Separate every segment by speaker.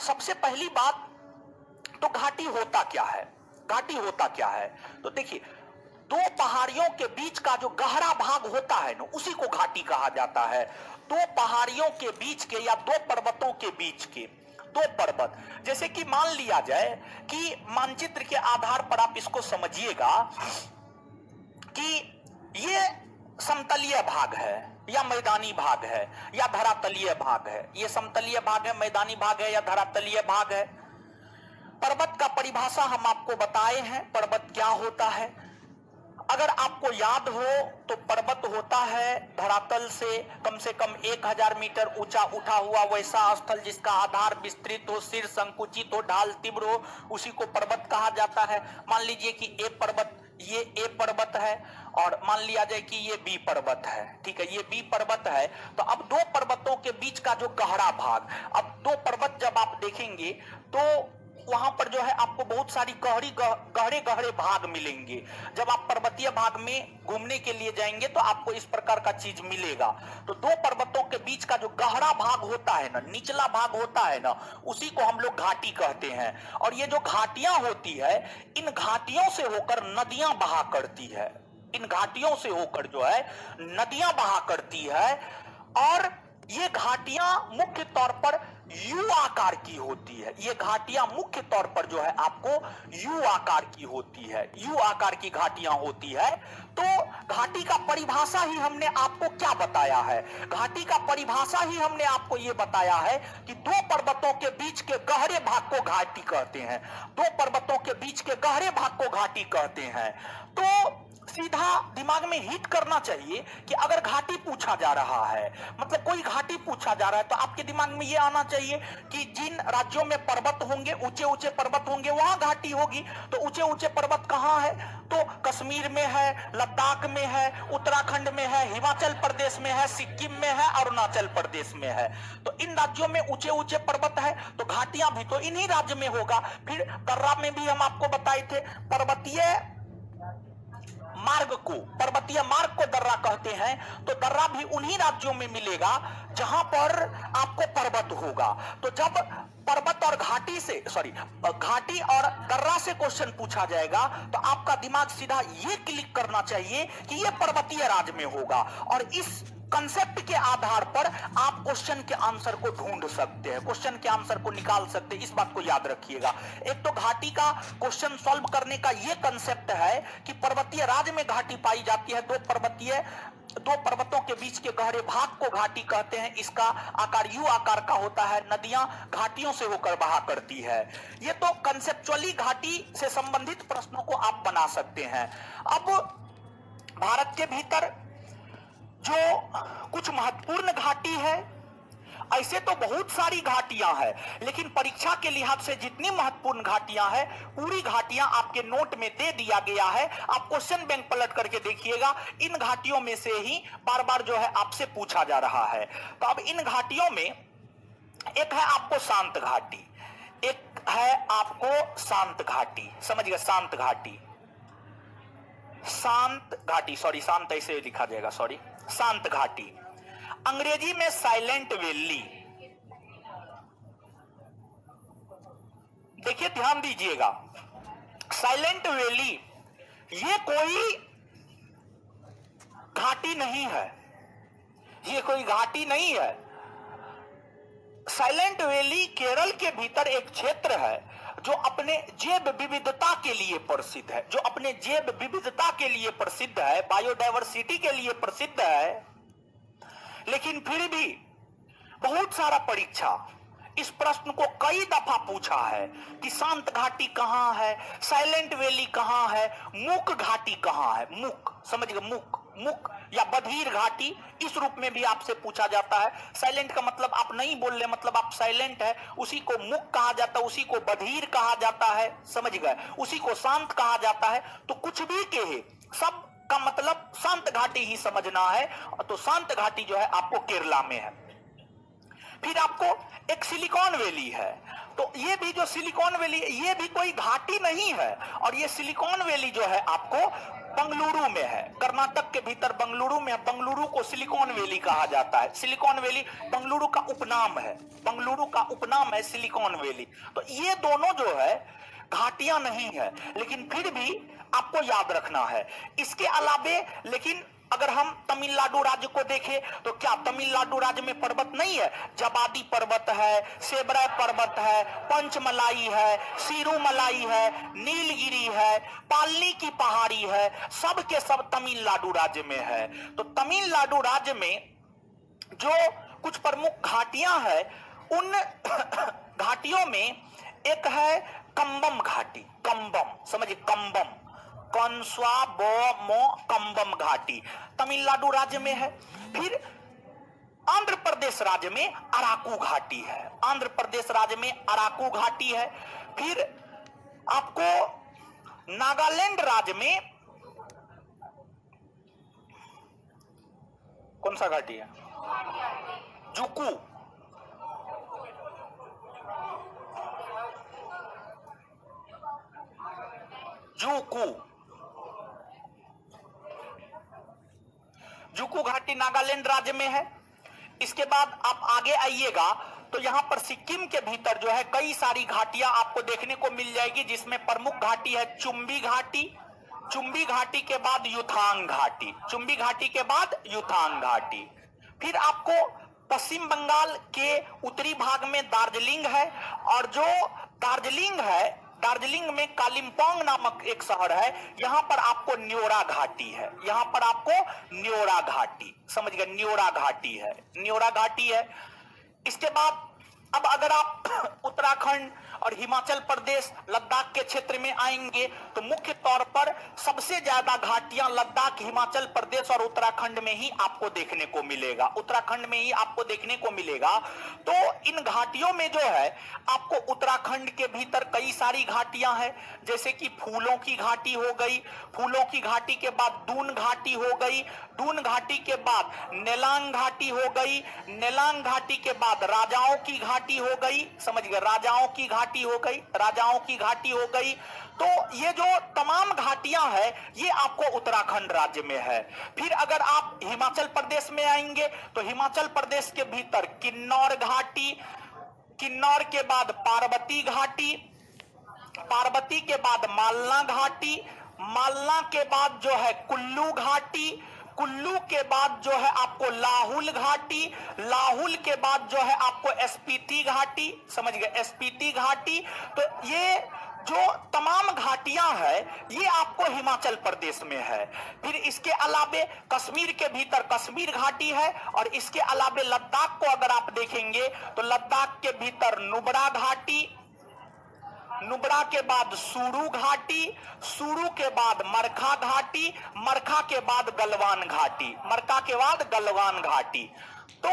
Speaker 1: सबसे पहली बात तो घाटी होता क्या है? घाटी होता क्या है? तो देखिए, दो पहाड़ियों के बीच का जो गहरा भाग होता है ना, उसी को घाटी कहा जाता है। दो पहाड़ियों के बीच के या दो पर्वतों के बीच के दो पर्वत, जैसे कि मान लिया जाए कि मानचित्र के आधार पर आप इसको समझिएगा कि ये समतलीय भाग है या मैदानी भाग है या धरातलीय भाग है। ये समतलीय भाग है, मैदानी भाग है या धरातलीय भाग है। पर्वत का परिभाषा हम आपको बताए हैं, पर्वत क्या होता है। अगर आपको याद हो तो पर्वत होता है धरातल से कम 1000 मीटर ऊंचा उठा हुआ वैसा स्थल जिसका आधार विस्तृत हो, सिर संकुचित हो, ढाल तीव्र हो, उसी को पर्वत कहा जाता है। मान लीजिए कि ये ए पर्वत है और मान लिया जाए कि ये बी पर्वत है, ठीक है, ये बी पर्वत है। तो अब दो पर्वतों के बीच का जो गहरा भाग, अब दो पर्वत जब आप देखेंगे तो वहां पर जो है आपको बहुत सारी गहरे गहरे भाग मिलेंगे। जब आप पर्वतीय भाग में घूमने के लिए जाएंगे तो आपको इस प्रकार का चीज मिलेगा। तो दो पर्वतों के बीच का जो गहरा भाग होता है ना, निचला भाग होता है ना, उसी को हम लोग घाटी कहते हैं। और ये जो घाटियां होती है, इन घाटियों से होकर नदियां बहा करती है। इन घाटियों से होकर जो है नदियां बहा करती है। और ये घाटियां मुख्य तौर पर यू आकार की होती है। ये घाटियां मुख्य तौर पर जो है आपको यू आकार की होती है, यू आकार की घाटियां होती है। तो घाटी का परिभाषा ही हमने आपको क्या बताया है? घाटी का परिभाषा ही हमने आपको ये बताया है कि दो पर्वतों के बीच के गहरे भाग को घाटी कहते हैं। दो पर्वतों के बीच के गहरे भाग को घाटी कहते हैं। तो सीधा दिमाग में हिट करना चाहिए कि अगर घाटी पूछा जा रहा है, मतलब कोई घाटी पूछा जा रहा है, तो आपके दिमाग में यह आना चाहिए कि जिन राज्यों में पर्वत होंगे, ऊंचे ऊंचे पर्वत होंगे, वहां घाटी होगी। तो ऊंचे ऊंचे पर्वत कहां है? तो कश्मीर में है, लद्दाख में है, उत्तराखंड में है, हिमाचल प्रदेश में है, सिक्किम में है, अरुणाचल प्रदेश में है। तो इन राज्यों में ऊंचे ऊंचे पर्वत है, तो घाटियां भी तो इन्हीं राज्य में होगा। फिर दर्रा में भी हम आपको बताए थे, पर्वतीय मार्ग को दर्रा कहते हैं। तो दर्रा भी उन्हीं राज्यों में मिलेगा जहां पर आपको पर्वत होगा। तो जब पर्वत और घाटी और दर्रा से क्वेश्चन पूछा जाएगा तो आपका दिमाग सीधा ये क्लिक करना चाहिए कि ये पर्वतीय राज्य में होगा। और इस कंसेप्ट के आधार पर आप क्वेश्चन के आंसर को ढूंढ सकते हैं, क्वेश्चन के आंसर को निकाल सकते हैं। इस बात को याद रखिएगा। एक तो घाटी का क्वेश्चन सॉल्व करने का यह कंसेप्ट है कि पर्वतीय राज्य में घाटी पाई जाती है। दो पर्वतों के बीच के गहरे भाग को घाटी कहते हैं। इसका आकार यू आकार का होता है। नदियां घाटियों से होकर बहा करती है। ये तो कंसेप्चुअली घाटी से संबंधित प्रश्नों को आप बना सकते हैं। अब भारत के भीतर जो कुछ महत्वपूर्ण घाटी है, ऐसे तो बहुत सारी घाटियां हैं, लेकिन परीक्षा के लिहाज से जितनी महत्वपूर्ण घाटियां हैं, पूरी घाटियां आपके नोट में दे दिया गया है। आप क्वेश्चन बैंक पलट करके देखिएगा, इन घाटियों में से ही बार बार जो है आपसे पूछा जा रहा है। तो अब इन घाटियों में एक है आपको शांत घाटी, एक है आपको शांत घाटी। समझिएगा, शांत घाटी, शांत ऐसे लिखा जाएगा, शांत घाटी, अंग्रेजी में साइलेंट वैली। देखिए, ध्यान दीजिएगा, साइलेंट वैली ये कोई घाटी नहीं है, ये कोई घाटी नहीं है। साइलेंट वैली केरल के भीतर एक क्षेत्र है जो अपने जैव विविधता के लिए प्रसिद्ध है, जो अपने जैव विविधता के लिए प्रसिद्ध है, बायोडायवर्सिटी के लिए प्रसिद्ध है। लेकिन फिर भी बहुत सारा परीक्षा इस प्रश्न को कई दफा पूछा है कि शांत घाटी कहां है, साइलेंट वैली कहां है, मूक घाटी कहां है। मूक, समझिएगा, मूक या बधिर घाटी, इस रूप में भी आपसे पूछा जाता है। साइलेंट का मतलब आप नहीं बोल रहे, मतलब आप साइलेंट है, उसी को मूक कहा जाता है, उसी को बधिर कहा जाता है, समझ गए, उसी को शांत कहा जाता है। तो कुछ भी कहे, सब का मतलब शांत घाटी ही समझना है। तो शांत घाटी जो है आपको केरला में है। फिर आपको एक सिलिकॉन वैली है। तो ये भी जो सिलिकॉन वैली, ये भी कोई घाटी नहीं है। और ये सिलिकॉन वैली जो है आपको बंगलुरु में है, कर्नाटक के भीतर बंगलुरु में है। बंगलुरु को सिलिकॉन वैली कहा जाता है। सिलिकॉन वैली बंगलुरु का उपनाम है, बंगलुरु का उपनाम है सिलिकॉन वैली। तो ये दोनों जो है घाटियां नहीं है, लेकिन फिर भी आपको याद रखना है। इसके अलावे लेकिन अगर हम तमिलनाडु राज्य को देखें तो क्या तमिलनाडु राज्य में पर्वत नहीं है? जबादी पर्वत है, सेबरा पर्वत है, पंचमलाई है, सिरुमलाई है, नीलगिरी है, पालनी की पहाड़ी है, सब के सब तमिलनाडु राज्य में है। तो तमिलनाडु राज्य में जो कुछ प्रमुख घाटियां हैं, उन घाटियों में एक है कंबम घाटी। कंबम समझिए, कंबम, कंबम घाटी तमिलनाडु राज्य में है। फिर आंध्र प्रदेश राज्य में अराकू घाटी है, आंध्र प्रदेश राज्य में अराकू घाटी है। फिर आपको नागालैंड राज्य में कौन सा घाटी है? जुकू, जुकू घाटी नागालैंड राज्य में है। इसके बाद आप आगे आइएगा तो यहां पर सिक्किम के भीतर जो है कई सारी घाटियां आपको देखने को मिल जाएगी, जिसमें प्रमुख घाटी है चुंबी घाटी। चुंबी घाटी के बाद युथांग घाटी, चुंबी घाटी के बाद युथांग घाटी। फिर आपको पश्चिम बंगाल के उत्तरी भाग में दार्जिलिंग है, और जो दार्जिलिंग है, दार्जिलिंग में कालिम्पोंग नामक एक शहर है, यहां पर आपको न्योरा घाटी है, यहां पर आपको न्योरा घाटी, समझ गए, न्योरा घाटी है, न्योरा घाटी है। इसके बाद अब अगर आप उत्तराखंड और हिमाचल प्रदेश लद्दाख के क्षेत्र में आएंगे तो मुख्य तौर पर सबसे ज्यादा घाटियां लद्दाख, हिमाचल प्रदेश और उत्तराखंड में ही आपको देखने को मिलेगा, उत्तराखंड में ही आपको देखने को मिलेगा। तो इन घाटियों में जो है आपको उत्तराखंड के भीतर कई सारी घाटियां हैं, जैसे कि फूलों की घाटी हो गई, फूलों की घाटी के बाद दून घाटी हो गई, दून घाटी के बाद नेलांग घाटी हो गई, नेलांग घाटी के बाद राजाओं की घाटी हो गई, समझ गए, राजाओं की घाटी हो गई, राजाओं की घाटी हो गई। तो ये जो तमाम घाटियां हैं ये आपको उत्तराखंड राज्य में है। फिर अगर आप हिमाचल प्रदेश में आएंगे तो हिमाचल प्रदेश के भीतर किन्नौर घाटी, किन्नौर के बाद पार्वती घाटी, पार्वती के बाद मालना घाटी, मालना के बाद जो है कुल्लू घाटी, कुल्लू के बाद जो है आपको लाहुल घाटी, लाहुल के बाद जो है आपको स्पीति घाटी, समझ गए, स्पीति घाटी। तो ये जो तमाम घाटियां हैं ये आपको हिमाचल प्रदेश में है। फिर इसके अलावे कश्मीर के भीतर कश्मीर घाटी है, और इसके अलावे लद्दाख को अगर आप देखेंगे तो लद्दाख के भीतर नुब्रा घाटी, नुब्रा के बाद सुरू घाटी, सुरू के बाद मरखा घाटी, मरखा के बाद गलवान घाटी, मरखा के बाद गलवान घाटी। तो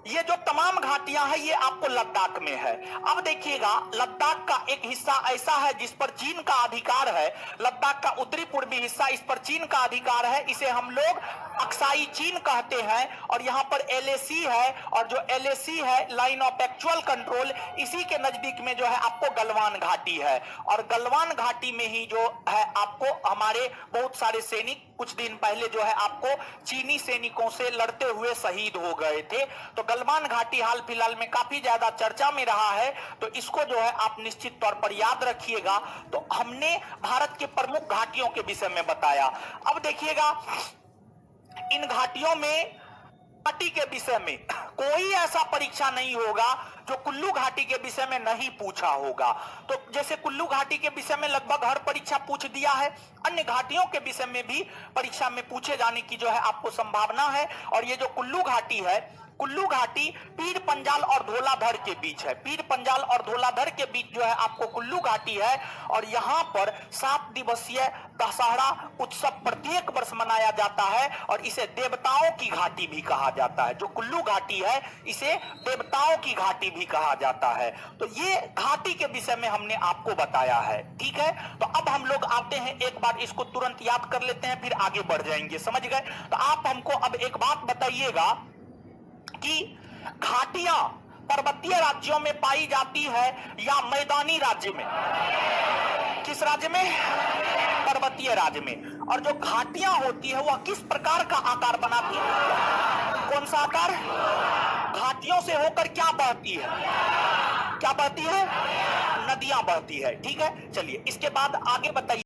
Speaker 1: ये जो तमाम घाटियां हैं ये आपको लद्दाख में है। अब देखिएगा लद्दाख का एक हिस्सा ऐसा है जिस पर चीन का अधिकार है, लद्दाख का उत्तरी पूर्वी हिस्सा, इस पर चीन का अधिकार है, इसे हम लोग अक्साई चीन कहते हैं। और यहाँ पर LAC है, और जो LAC है लाइन ऑफ एक्चुअल कंट्रोल, इसी के नजदीक में जो है आपको गलवान घाटी है। और गलवान घाटी में ही जो है आपको हमारे बहुत सारे सैनिक कुछ दिन पहले जो है आपको चीनी सैनिकों से लड़ते हुए शहीद हो गए थे। तो गलवान घाटी हाल फिलहाल में काफी ज्यादा चर्चा में रहा है, तो इसको जो है आप निश्चित तौर पर याद रखिएगा। तो हमने भारत के प्रमुख घाटियों के विषय में बताया। अब देखिएगा इन घाटियों में घाटी के विषय में कोई ऐसा परीक्षा नहीं होगा जो कुल्लू घाटी के विषय में नहीं पूछा होगा। तो जैसे कुल्लू घाटी के विषय में लगभग हर परीक्षा पूछ दिया है, अन्य घाटियों के विषय में भी परीक्षा में पूछे जाने की जो है आपको संभावना है। और ये जो कुल्लू घाटी है, कुल्लू घाटी पीर पंजाल और धौलाधर के बीच है, पीर पंजाल और धौलाधर के बीच जो है आपको कुल्लू घाटी है। और यहाँ पर 7 दिवसीय दशहरा उत्सव प्रत्येक वर्ष मनाया जाता है, और इसे देवताओं की घाटी भी कहा जाता है। जो कुल्लू घाटी है इसे देवताओं की घाटी भी कहा जाता है। तो ये घाटी के विषय में हमने आपको बताया है, ठीक है। तो अब हम लोग आते हैं, एक बार इसको तुरंत याद कर लेते हैं, फिर आगे बढ़ जाएंगे, समझ गए। तो आप हमको अब एक बात बताइएगा कि घाटियां पर्वतीय राज्यों में पाई जाती है या मैदानी राज्य में? किस राज्य में? पर्वतीय राज्य में। और जो घाटियां होती है वह किस प्रकार का आकार बनाती है? कौन सा आकार? घाटियों से होकर क्या बहती है? क्या बहती है? नदियां बहती है। ठीक है, चलिए इसके बाद आगे बताइए।